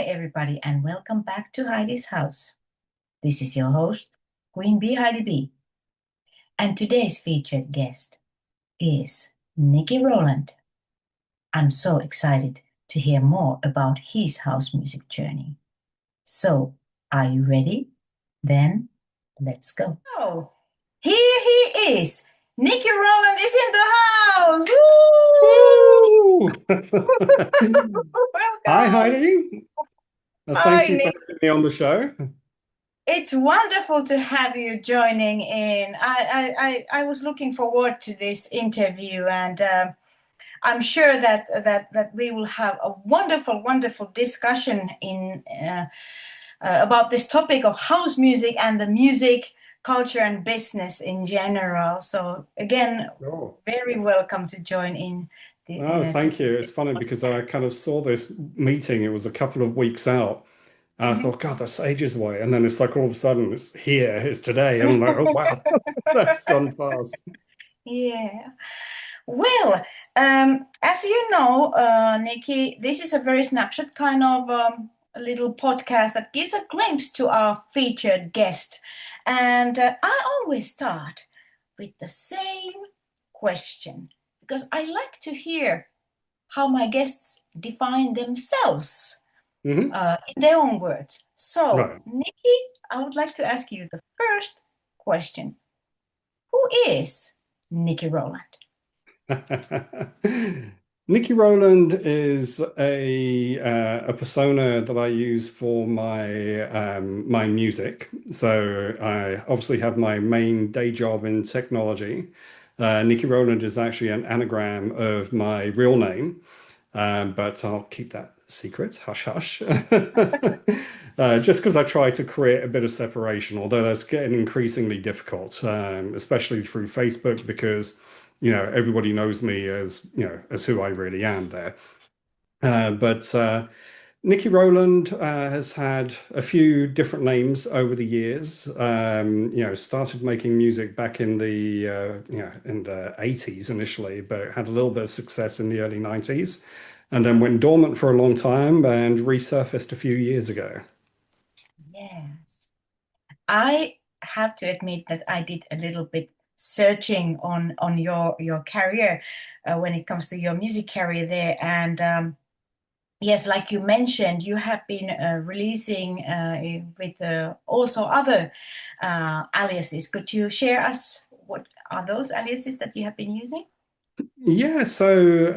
everybody, and welcome back to Heidi's house. This is your host, Queen Bee Heidi B. And today's featured guest is Nicky Roland. I'm so excited to hear more about his house music journey. So, are you ready? Then let's go. Oh, here he is. Nicky Roland is in the house. Woo! Woo! Hi, Welcome. Heidi. Thank Hi, you for Nick. having me on the show. It's wonderful to have you joining in. I was looking forward to this interview, and I'm sure that we will have a wonderful discussion about this topic of house music and the music culture and business in general. So again, Oh, very welcome to join in oh, to thank you. this It's funny because I podcast. kind of saw this meeting. It was a couple of weeks out, and I Mhm. thought, God, that's ages away. And then it's like all of a sudden, it's here, it's today. And I'm like, oh, wow, that's gone fast. Yeah. Well, as you know, Nikki, this is a very snapshot kind of a little podcast that gives a glimpse to our featured guest. And I always start with the same question because I like to hear how my guests define themselves Hmm. in their own words. So, Right. Nikki, I would like to ask you the first question. Who is Nikki Roland? Nicky Roland is a persona that I use for my music. So I obviously have my main day job in technology. Nicky Roland is actually an anagram of my real name, but I'll keep that secret, hush hush. Just because I try to create a bit of separation, although that's getting increasingly difficult, especially through Facebook, because everybody knows me as as who I really am there. But Nicky Roland has had a few different names over the years. Started making music back in the in the 80s initially, but had a little bit of success in the early 90s, and then went dormant for a long time and resurfaced a few years ago. Yes. I have to admit that I did a little bit searching on your career when it comes to your music career there, and yes, like you mentioned, you have been releasing with also other aliases. Could you share us what are those aliases that you have been using? Yeah, so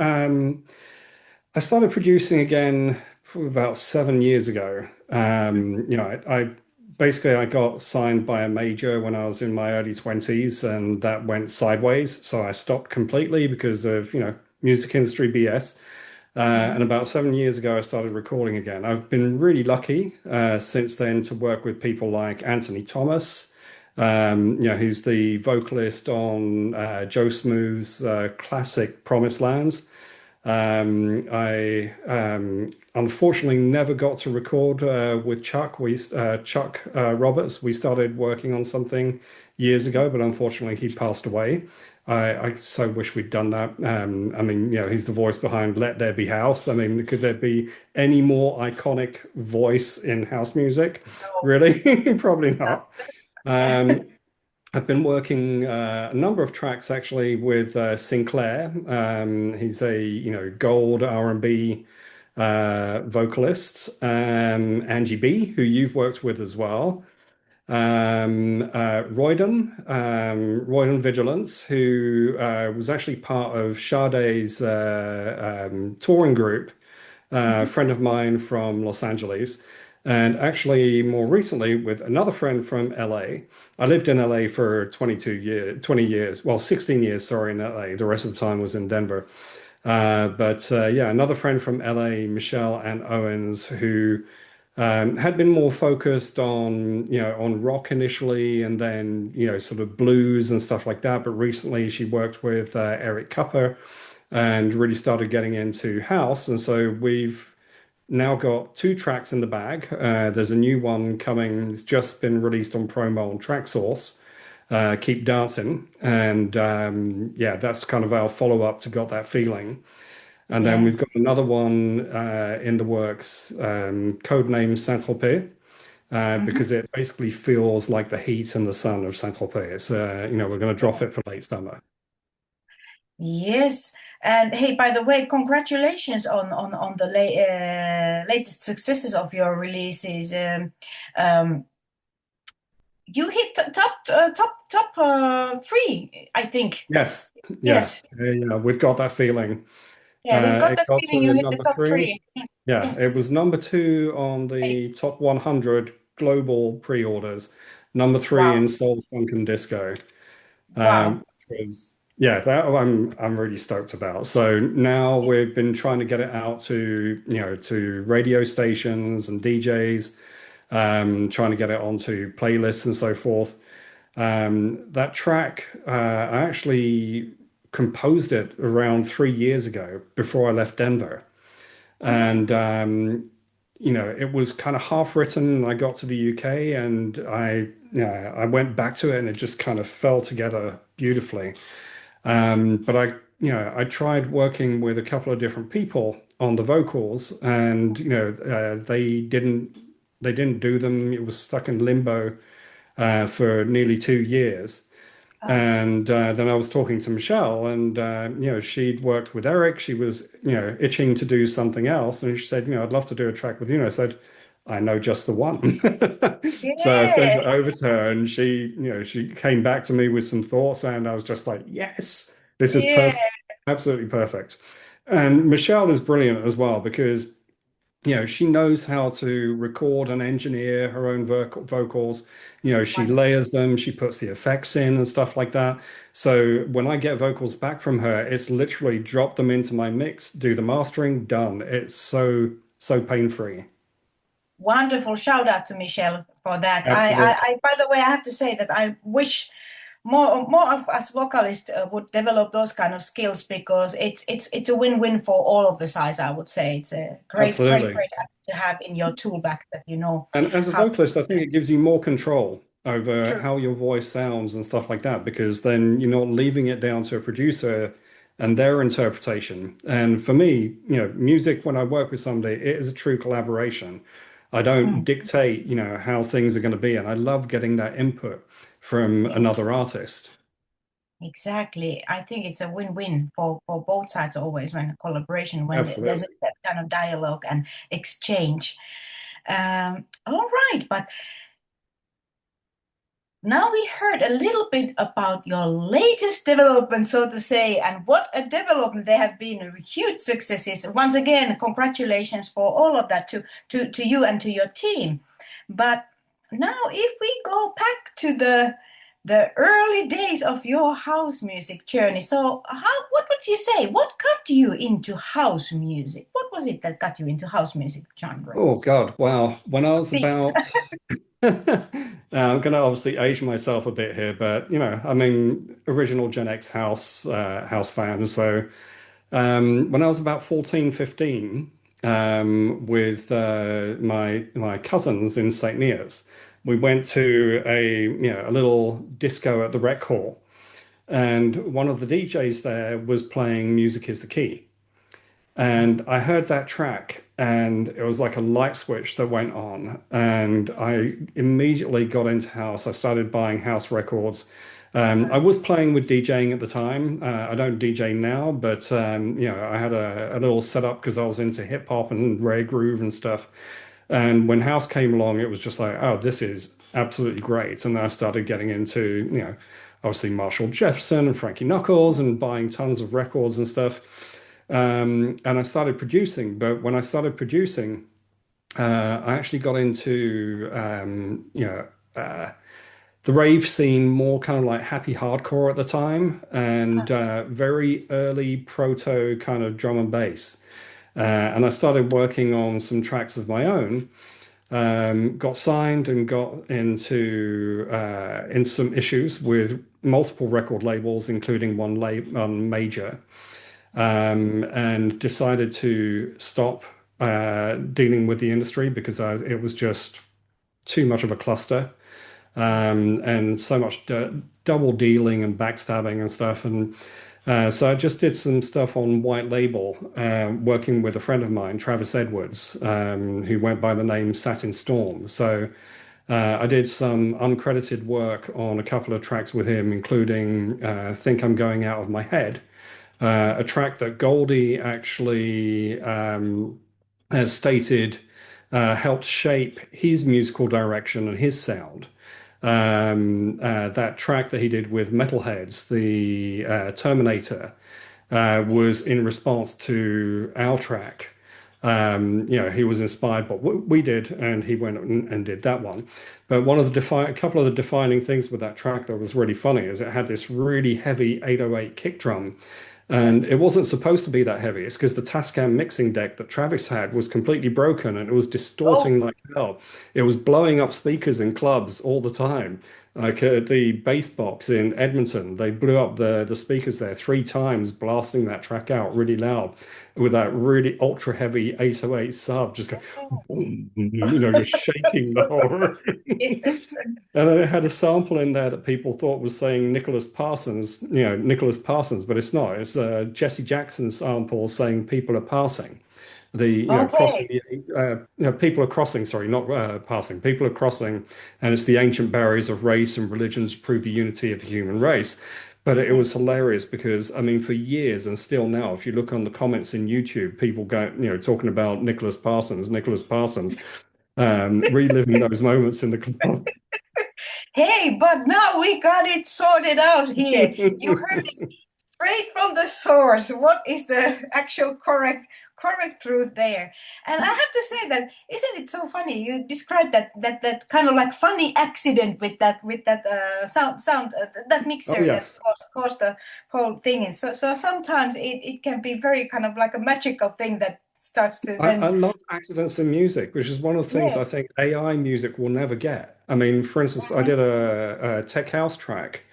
I started producing again for about 7 years ago. I basically I got signed by a major when I was in my early 20s, and that went sideways. So I stopped completely because of, music industry BS. Mhm. And about 7 years ago, I started recording again. I've been really lucky since then to work with people like Anthony Thomas, who's the vocalist on Joe Smooth's classic Promised Lands. I unfortunately never got to record with Chuck. Chuck Roberts. We started working on something years ago, but unfortunately he passed away. I so wish we'd done that. I mean, he's the voice behind "Let There Be House." I mean, could there be any more iconic voice in house music? No. Really? Probably not. Um, I've been working a number of tracks actually with Sinclair. He's a gold R&B vocalist. Angie B, who you've worked with as well. Royden Vigilance, who was actually part of Sade's touring group, a Mhm. friend of mine from Los Angeles, and actually more recently with another friend from LA. I lived in LA for 20 years, well, 16 years, sorry, in LA. The rest of the time was in Denver. But yeah, another friend from LA, Michelle Ann Owens, who had been more focused on, on rock initially and then, sort of blues and stuff like that. But recently she worked with Eric Kupper and really started getting into house. And so we've now got two tracks in the bag. There's a new one coming. It's just been released on promo on Tracksource. Keep Dancing. And yeah, that's kind of our follow-up to Got That Feeling. And then we've Yes. got another one in the works, codenamed Saint-Tropez, Mhm. because it basically feels like the heat and the sun of Saint-Tropez. It's, we're going to drop it for late summer. Yes. And hey, by the way, congratulations on the latest successes of your releases. Um, you hit top three, I think. Yes, yeah, Yes. yeah, we've got that feeling. Yeah, we've got It that got feeling to you hit the number top three. three. Yeah, it Yes. was number two on the top 100 global pre-orders, number three Wow. in soul, funk, and disco. Wow. Which was yeah, that I'm really stoked about. So now we've been trying to get it out to to radio stations and DJs, trying to get it onto playlists and so forth. That track, I actually composed it around 3 years ago before I left Denver. Okay. And it was kind of half written. I got to the UK and I went back to it and it just kind of fell together beautifully. But I tried working with a couple of different people on the vocals, and they didn't do them. It was stuck in limbo for nearly 2 years. Oh, And then I was talking to Michelle, and she'd worked with Eric. She was itching to do something else, and she said, I'd love to do a track with you. And I said, I know just the one. So I sent yeah. it over to her, and she came back to me with some thoughts, and I was just like, yes, this is Yeah. perfect, absolutely perfect. And Michelle is brilliant as well because she knows how to record and engineer her own vocals. She Wonderful. layers them, she puts the effects in and stuff like that. So when I get vocals back from her, it's literally drop them into my mix, do the mastering, done. It's so pain-free. Wonderful. Shout out to Michelle for that. Absolutely. By the way, I have to say that I wish more of us vocalists would develop those kind of skills because it's a win-win for all of the sides. I would say it's a Absolutely. great asset to have in your tool bag that you know And as a how to vocalist, I use think it gives you more control over it. how your voice sounds and stuff like that, because then you're not leaving it down to a producer and their interpretation. And for me, music, when I work with somebody, it is a true collaboration. I don't Mm, dictate, how things are going to be. And I love getting that input from yeah, another artist. exactly. I think it's a win-win for both sides always when collaboration, when there's Absolutely. that kind of dialogue and exchange. All right, but now we heard a little bit about your latest development, so to say, and what a development. They have been huge successes. Once again, congratulations for all of that to you and to your team. But now if we go back to the early days of your house music journey, so what would you say? What got you into house music? What was it that got you into house music genre? Oh God, wow. When I was See, about I'm going to obviously age myself a bit here, but I mean, original Gen X house fan. So when I was about 14, 15, with my cousins in St. Neots, we went to a little disco at the rec hall, and one of the DJs there was playing "Music Is the Key." And I heard that track, and it was like a light switch that went on. And I immediately got into house. I started buying house records. I was playing with DJing at the time. I don't DJ now, but I had a little setup because I was into hip hop and rare groove and stuff. And when house came along, it was just like, oh, this is absolutely great. And then I started getting into, obviously Marshall Jefferson and Frankie Knuckles and buying tons of records and stuff. And I started producing. But when I started producing, I actually got into the rave scene, more kind of like happy hardcore at the time, and very early proto kind of drum and bass. And I started working on some tracks of my own. Got signed and got into some issues with multiple record labels, including one major, and decided to stop dealing with the industry because it was just too much of a cluster, and so much double dealing and backstabbing and stuff. And So I just did some stuff on White Label, working with a friend of mine, Travis Edwards, who went by the name Satin Storm. So I did some uncredited work on a couple of tracks with him, including Think I'm Going Out of My Head, a track that Goldie actually has stated helped shape his musical direction and his sound. That track that he did with Metalheads, the Terminator, was in response to our track. He was inspired by what we did, and he went and did that one. But a couple of the defining things with that track that was really funny is it had this really heavy 808 kick drum, Yes. and it wasn't supposed to be that heavy. It's because the Tascam mixing deck that Travis had was completely broken and it was Oh, distorting like hell. It was blowing up speakers in clubs all the time. Like the bass box in Edmonton, they blew up the speakers there 3 times, blasting that track out really loud with that really ultra heavy 808 sub, just going boom, just shaking the whole room. yes. And then it had a sample in there that people thought was saying Nicholas Parsons, Nicholas Parsons, but it's not. It's Jesse Jackson's sample saying people are passing. Crossing Okay. people are crossing, sorry, not passing. People are crossing, and it's the ancient barriers of race and religions prove the unity of the human race. But it was hilarious because, I mean, for years and still now, if you look on the comments in YouTube, people go, talking about Nicholas Parsons, reliving those moments in the club. Hey, but now we got it sorted out here. You heard it straight from the source. What is the actual correct truth there? And I have to say that isn't it so funny? You described that kind of like funny accident with that sound that Oh, mixer that yes. caused the whole thing. And so sometimes it can be very kind of like a magical thing that starts to I then love accidents in music, which is one of the things yeah. I think AI music will never get. I mean, for instance, I did a tech house track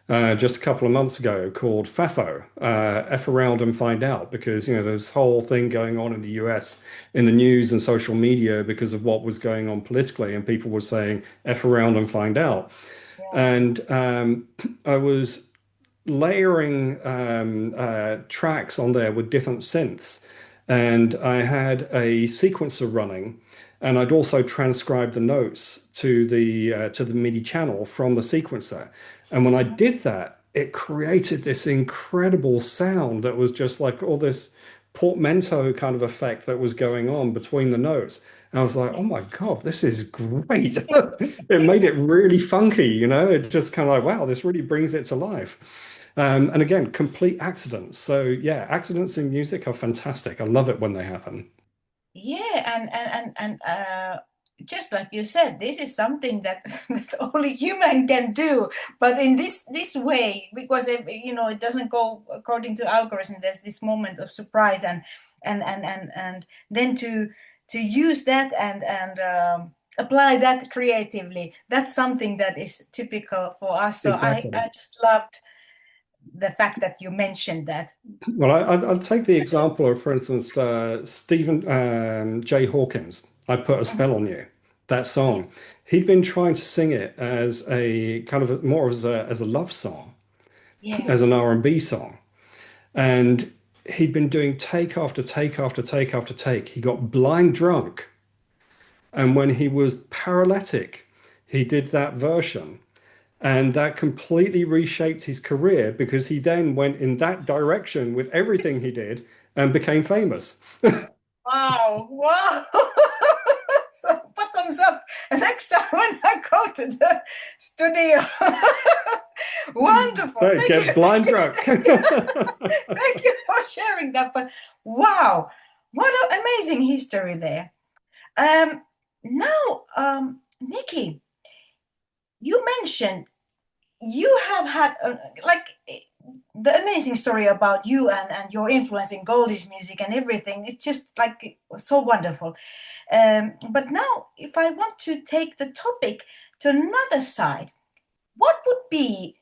just a couple of months ago called FAFO, F around and find out, because there's this whole thing going on in the US in the news and social media because of what was going on politically, and people were saying F around and find out. Yeah. And I was layering tracks on there with different synths. And I had a sequencer running, and I'd also transcribed the notes to the MIDI channel from the sequencer. And when I did that, it created this incredible sound that was just like all this portmanteau kind of effect that was going on between the notes. And I was like, oh my God, this is great. It made it really funky, It just kind of like, wow, this really brings it to life. And again, complete accidents. So yeah, accidents in music are fantastic. I love it when they happen. Yeah, and just like you said, this is something that, that only human can do. But in this way, because it doesn't go according to algorithm. There's this moment of surprise, and then to use that and apply that creatively. That's something that is typical for us. So Exactly. I just loved the fact that you mentioned that. Well, I'll take the example of, for instance, Stephen J. Hawkins. I Put a Spell on You. That Yeah, song. He'd been trying to sing it as a kind of more as a love song, yeah. as an R&B song. And he'd been doing take after take after take after take. He got blind drunk. And when he was paralytic, he did that version. And that completely reshaped his career because he then went in that direction with everything he did and became famous. Wow, wow. So bottoms up. And next time when I go to the studio. Wonderful. So Thank get you. blind drunk. Thank you for sharing that. But wow, what an amazing history there. Now, Nikki, you mentioned you have had like the amazing story about you and your influence in Goldie's music and everything. It's just like so wonderful. But now, if I want to take the topic to another side, what would be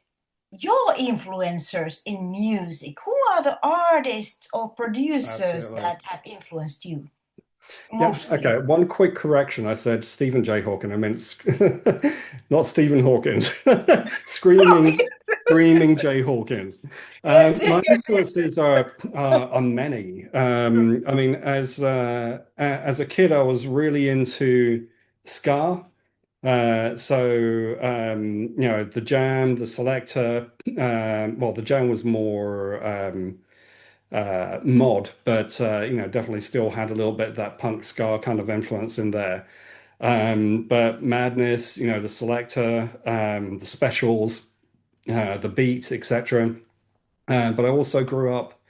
your influencers in music? Who are the artists or producers Absolutely. that have influenced you Yeah. mostly? Okay. One quick correction. I said Stephen J. Hawking. I meant not Stephen Hawkins. Oh, Screaming, yes. Screaming Jay Hawkins. Yes, yes, My yes, yes. influences are many. I mean, as a kid, I was really into ska. The Jam, the Selector. Well, the Jam was more mod, but definitely still had a little bit of that punk ska kind of influence in there. But Madness, the Selector, the Specials, the Beat, etc. But I also grew up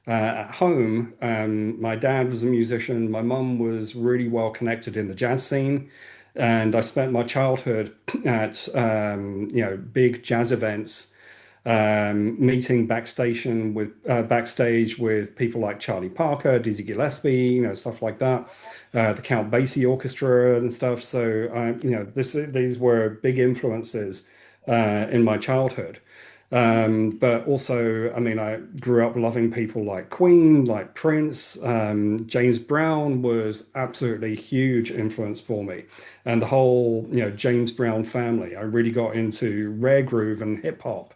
at home. My dad was a musician. My mum was really well connected in the jazz scene, and I spent my childhood at big jazz events, meeting backstage with people like Charlie Parker, Dizzy Gillespie, stuff like that, the Count Basie Orchestra and stuff. So these were big influences in my childhood. But also, I mean, I grew up loving people like Queen, like Prince. James Brown was absolutely a huge influence for me. And the whole, James Brown family. I really got into rare groove and hip hop.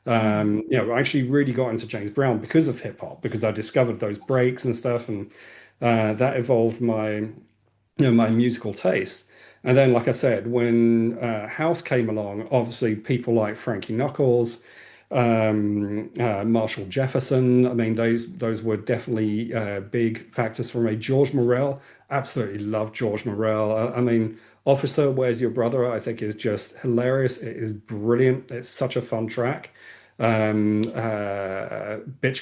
Mm. I actually really got into James Brown because of hip hop, because I discovered those breaks and stuff, and that evolved my musical tastes. And then, like I said, when house came along, obviously people like Frankie Knuckles, Marshall Jefferson. I mean, those were definitely big factors for me. George Morel, absolutely love George Morel. I mean, Officer, Where's Your Brother? I think is just hilarious. It is brilliant. It's such a fun track. Bitch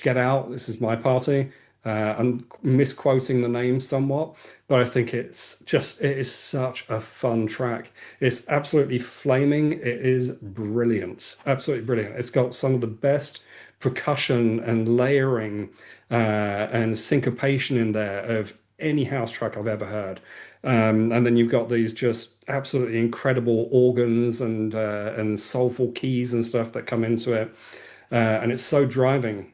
Get Out, This Is My Party. I'm misquoting the name somewhat, but I think it is such a fun track. It's absolutely flaming. It is brilliant, absolutely brilliant. It's got some of the best percussion and layering and syncopation in there of any house track I've ever heard. And then you've got these just absolutely incredible organs and soulful keys and stuff that come into it, and it's so driving.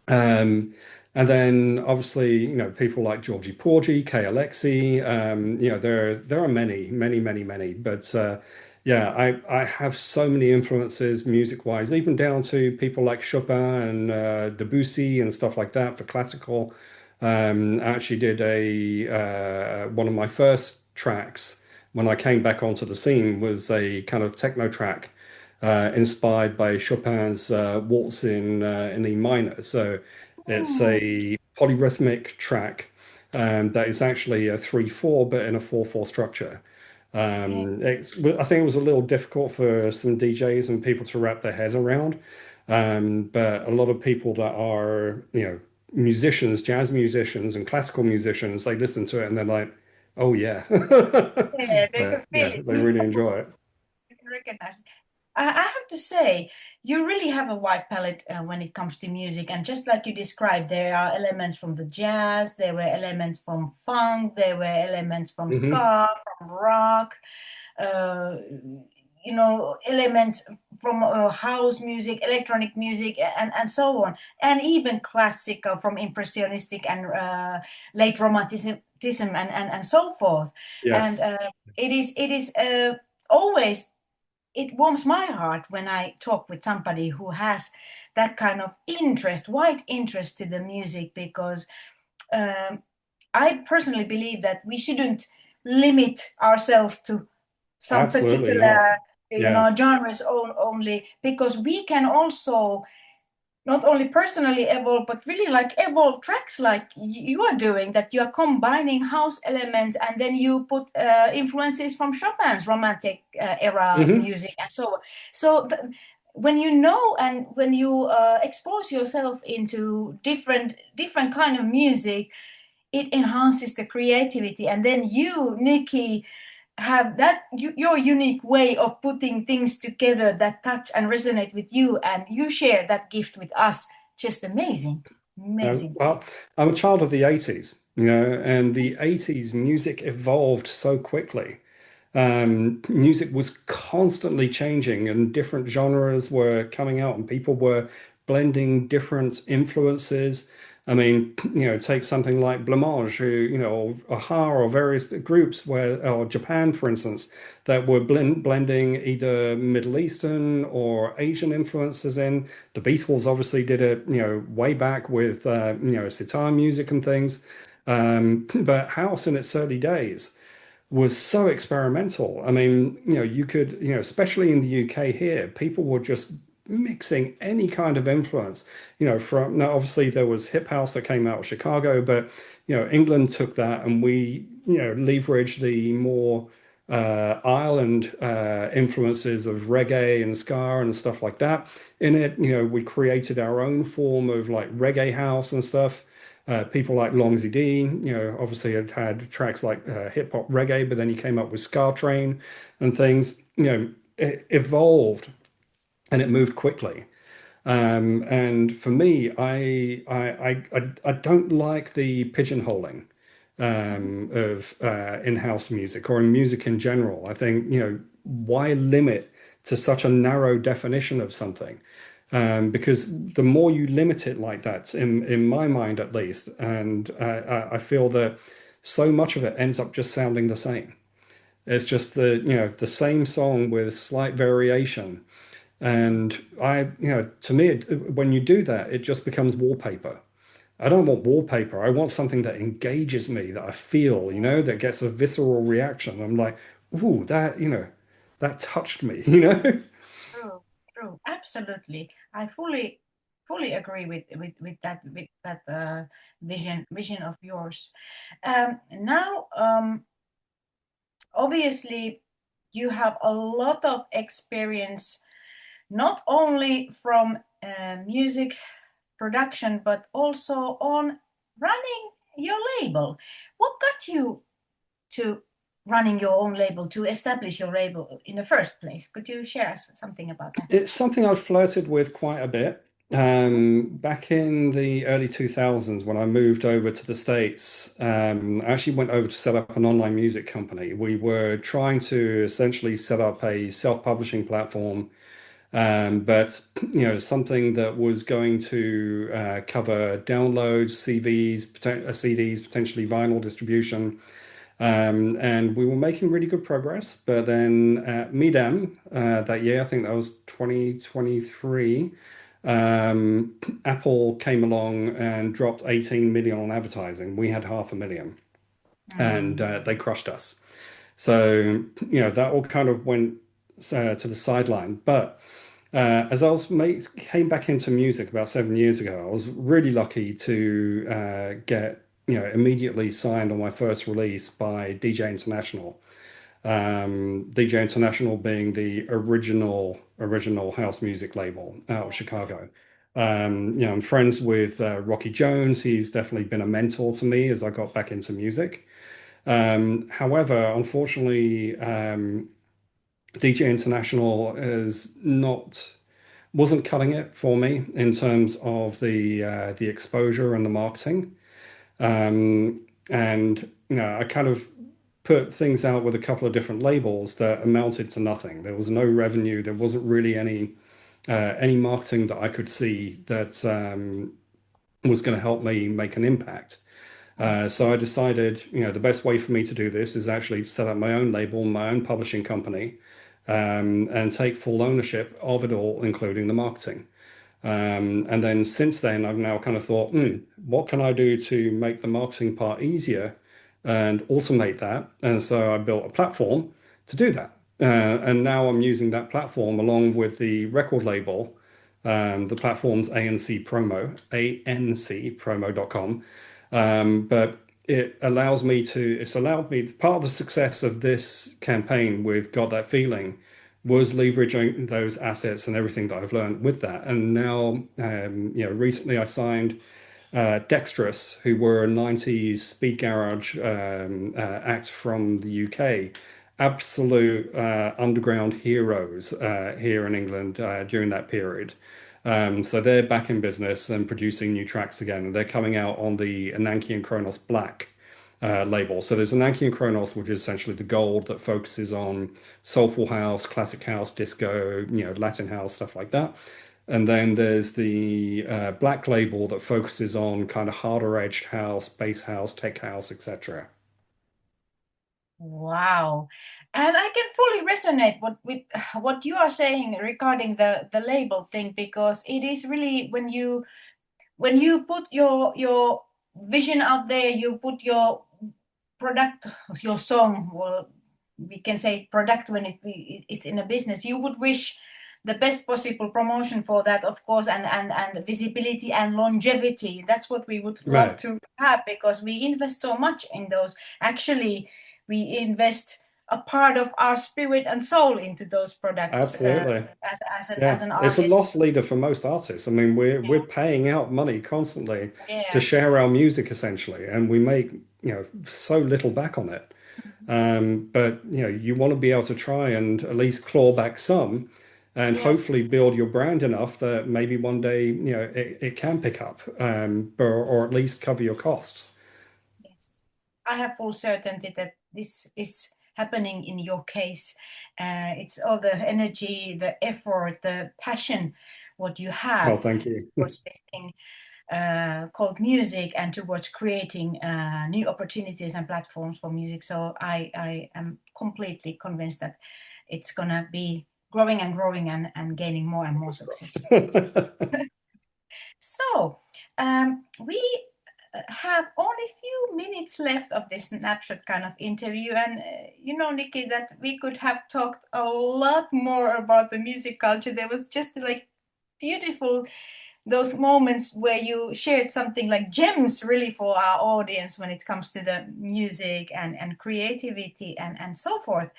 Um, and then obviously, people like Georgie Porgy, KLXE, there are many, many, many, many. But yeah, I have so many influences music-wise, even down to people like Chopin and Debussy and stuff like that for classical. I actually did a one of my first tracks when I came back onto the scene was a kind of techno track inspired by Chopin's Waltz in E minor. So it's Oh, a polyrhythmic track that is actually a 3/4, but in a 4/4 structure. yeah. I think it was a little difficult for some DJs and people to wrap their head around. But a lot of people that are, musicians, jazz musicians and classical musicians, they listen to it and they're like, oh yeah. Yeah, they can feel Yeah, it. they really enjoy it. They can recognize it. I have to say, you really have a wide palette when it comes to music. And just like you described, there are elements from the jazz, there were elements from funk, there were elements from Hmm. ska, from rock, uh, elements from house music, electronic music, and so on. And even classical from impressionistic and late romanticism and so forth. And Yes. it is always it warms my heart when I talk with somebody who has that kind of interest, wide interest to the music, because um, I personally believe that we shouldn't limit ourselves to some Absolutely not. particular, Yeah. genres only, because we can also not only personally evolve, but really like evolve tracks like you are doing, that you are combining house elements and then you put influences from Chopin's romantic era Hmm. music and so on. So when you know and when you expose yourself into different kind of music, it enhances the creativity. And then you, Nikki, have your unique way of putting things together that touch and resonate with you, and you share that gift with us. Just amazing, amazing. Well, I'm a child of the 80s, and the 80s music evolved so quickly. Music was constantly changing and different genres were coming out and people were blending different influences. I mean, take something like Blamage, who, or Aha, or various groups or Japan, for instance, that were blending either Middle Eastern or Asian influences in. The Beatles obviously did it, way back with, sitar music and things. But house in its early days was so experimental. I mean, you could, especially in the UK here, people were just mixing any kind of influence, from now obviously there was hip house that came out of Chicago, but England took that and we, leveraged the more island influences of reggae and ska and stuff like that in it. We created our own form of like reggae house and stuff. People like Longsy D, obviously had tracks like hip hop reggae, but then he came up with Ska Train and things. It evolved and it moved quickly. And for me, I don't like the pigeonholing of in-house music or in music in general. I think, why limit to such a narrow definition of something? Because the more you limit it like that, in my mind at least, and I feel that so much of it ends up just sounding the same. It's just the same song with slight variation. And to me, when you do that, it just becomes wallpaper. I don't want wallpaper. I want something that engages me, that I feel, that gets a visceral reaction. I'm like, ooh, that touched me, True, true, absolutely. I fully agree with that vision of yours. Now, obviously, you have a lot of experience, not only from music production, but also on running your label. What got you to running your own label, to establish your label in the first place? Could you share us something about that? It's something I've flirted with quite a bit. Back in the early 2000s, when I moved over to the States, I actually went over to set up an online music company. We were trying to essentially set up a self-publishing platform, but something that was going to cover downloads, CDs, potentially vinyl distribution. And we were making really good progress. But then at MIDEM that year, I think that was 2023, Apple came along and dropped 18 million on advertising. We had 500,000 and Mm. they crushed us. So, that all kind of went to the sideline. But as came back into music about 7 years ago, I was really lucky to get immediately signed on my first release by DJ International. DJ International being the original house music label out of Chicago. I'm friends with Rocky Jones. He's definitely been a mentor to me as I got back into music. However, unfortunately, DJ International is not wasn't cutting it for me in terms of the exposure and the marketing. And I kind of put things out with a couple of different labels that amounted to nothing. There was no revenue. There wasn't really any marketing that I could see that was going to help me make an impact. So I decided, the best way for me to do this is actually set up my own label, my own publishing company, and take full ownership of it all, including the marketing. And then since then, I've now kind of thought, what can I do to make the marketing part easier and automate that? And so I built a platform to do that. And now I'm using that platform along with the record label. The platform's ancpromo.com. But it's allowed me, part of the success of this campaign with Got That Feeling was leveraging those assets and everything that I've learned with that. And now, recently I signed Dexterous, who were a 90s speed garage act from the UK. Absolute underground heroes here in England during that period. So they're back in business and producing new tracks again. And they're coming out on the Ananke and Kronos Black label. So there's Ananke and Kronos, which is essentially the gold that focuses on soulful house, classic house, disco, Latin house, stuff like that. And then there's the black label that focuses on kind of harder edged house, bass house, tech house, etc. Wow. And I can fully resonate with what you are saying regarding the label thing, because it is really when you put your vision out there, you put your product, your song, well, we can say product when it's in a business, you would wish the best possible promotion for that, of course, and visibility and longevity. That's what we would love Right. to have, because we invest so much in those. Actually, we invest a part of our spirit and soul into those products, Absolutely. as Yeah, an it's a loss artist. leader for most artists. I mean, we're paying out money constantly to Yeah. share our music essentially, and we make, so little back on it. But you want to be able to try and at least claw back some and Yes. hopefully build your brand enough that maybe one day, it can pick up, or at least cover your costs. Yes, I have full certainty that this is happening in your case. It's all the energy, the effort, the passion, what you Well, have thank you. towards this thing called music, and towards creating new opportunities and platforms for music. So I am completely convinced that it's gonna be growing and growing and gaining more and more Fingers crossed. success. So, we have only few minutes left of this snapshot kind of interview, and you know, Nikki, that we could have talked a lot more about the music culture. There was just like beautiful those moments where you shared something like gems really for our audience when it comes to the music and creativity and so forth.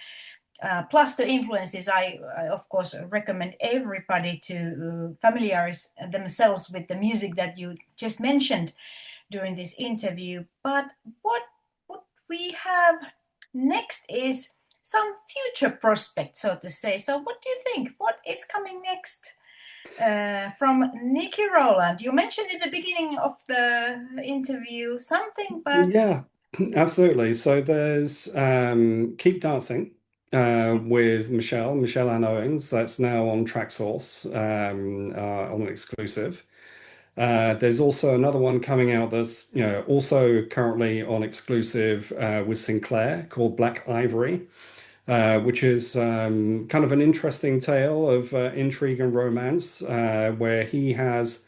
Plus the influences, I of course recommend everybody to familiarize themselves with the music that you just mentioned during this interview. But what we have next is some future prospects, so to say. So what do you think? What is coming next from Nicky Roland? You mentioned in the beginning of the interview something, but Yeah, absolutely. So there's Keep Dancing with Michelle Ann Owens. That's now on Tracksource, on an exclusive. There's also another one coming out that's also currently on exclusive with Sinclair, called Black Ivory, which is kind of an interesting tale of intrigue and romance, where he has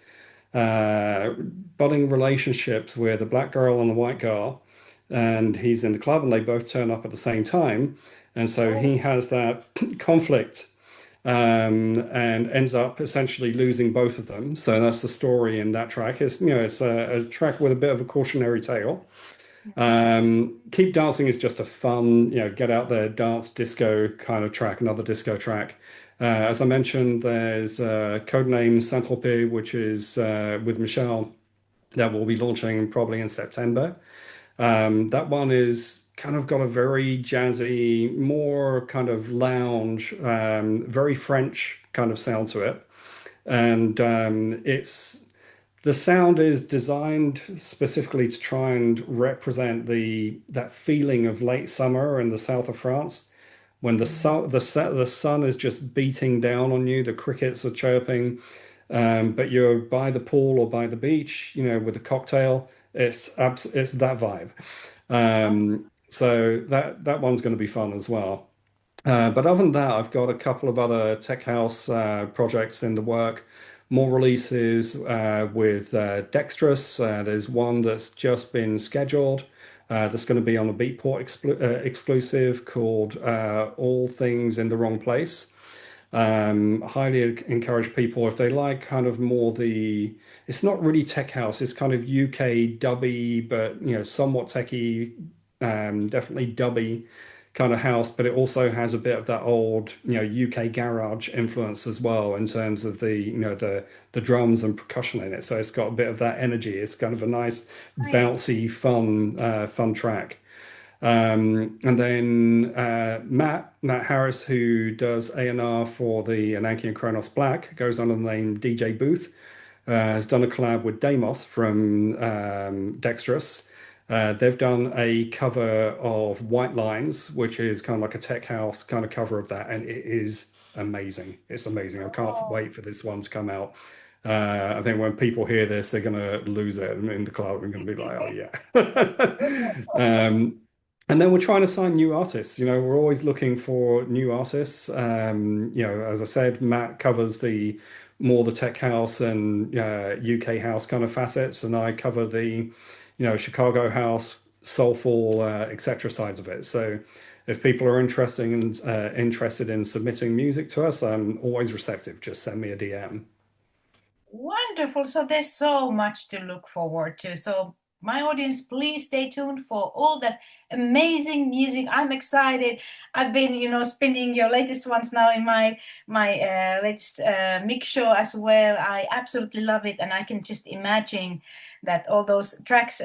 uh, budding relationships with a black girl and a white girl, and he's in the club and they both turn up at the same time. And so he oh, has that conflict, and ends up essentially losing both of them. So that's the story in that track. It's a track with a bit of a cautionary tale. Keep Dancing is just a fun, get out there, dance, disco kind of track, another disco track. As I mentioned, there's Codename Saint-Tropez, which is with Michelle, that will be launching probably in September. That one is kind of got a very jazzy, more kind of lounge, very French kind of sound to it. And the sound is designed specifically to try and represent the that feeling of late summer in the south of France, when the sun is just beating down on you, the crickets are chirping, but you're by the pool or by the beach, with a cocktail. It's that vibe. So that one's going to be fun as well. But other than that, I've got a couple of other tech house projects in the work, more releases with Dexterous. There's one that's just been scheduled, that's going to be on a Beatport exclusive, called All Things in the Wrong Place. Highly encourage people, if they like kind of more it's not really tech house, it's kind of UK dubby, but somewhat techy, definitely dubby kind of house, but it also has a bit of that old, UK garage influence as well, in terms of the drums and percussion in it. So it's got a bit of that energy. It's kind of a nice, right. bouncy, fun track. And then Matt Harris, who does A&R for the Ananke and Kronos Black, goes under the name DJ Booth, has done a collab with Damos from Dexterous. They've done a cover of White Lines, which is kind of like a tech house kind of cover of that, and it is amazing. It's amazing. I can't Oh. wait for this one to come out. I think when people hear this, they're gonna lose it in the club and gonna be like, oh yeah. Um, and then we're trying to sign new artists. We're always looking for new artists. As I said, Matt covers the tech house and UK house kind of facets, and I cover the Chicago house, soulful, etc. sides of it. So if people are interested in submitting music to us, I'm always receptive. Just send me a DM. Wonderful. So there's so much to look forward to. So my audience, please stay tuned for all that amazing music. I'm excited. I've been, spinning your latest ones now in my latest mix show as well. I absolutely love it, and I can just imagine that all those tracks,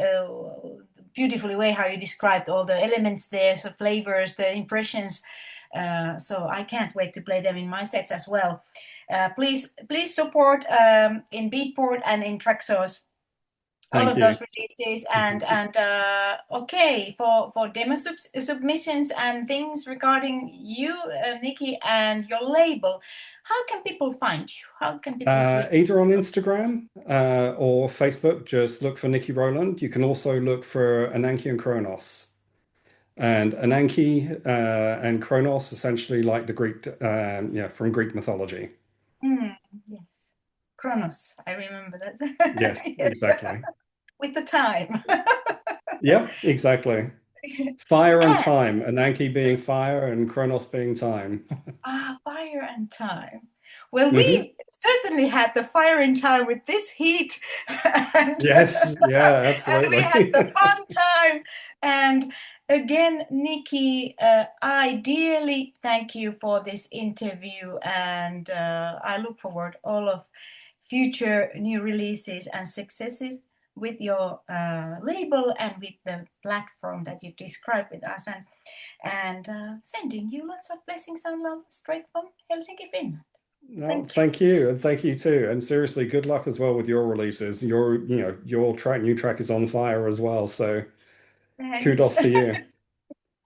beautifully way how you described all the elements there, so flavors, the impressions. So I can't wait to play them in my sets as well. Please support in Beatport and in Traxsource all Thank of you. those releases, and okay, for demo submissions and things regarding you, Nikki, and your label. How can people find you? How can people reach Either on you? Instagram or Facebook, just look for Nicky Roland. You can also look for Ananke and Kronos. And Ananke and Kronos, essentially like the Greek, from Greek mythology. Mm, yes, Kronos. I remember Yes, that. Yes, exactly. with the time. Yep, exactly. Fire and And time. Ananke being fire and Kronos being time. fire and time. Well, Hmm. we certainly had the fire and time with this heat, and Yes, yeah, and we had the absolutely. fun time. And again, Nikki, I dearly thank you for this interview, and I look forward all of future new releases and successes with your label and with the platform that you described with us, and sending you lots of blessings and love straight from Helsinki, Finland. No, Thank you. thank you, and thank you too. And seriously, good luck as well with your releases. Your new track is on fire as well. So Thanks. kudos to you.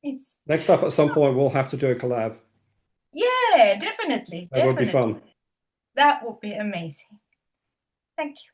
It's Next up, at some point, we'll have to do a collab. yeah, definitely, That would be fun. definitely. That would be amazing. Thank you.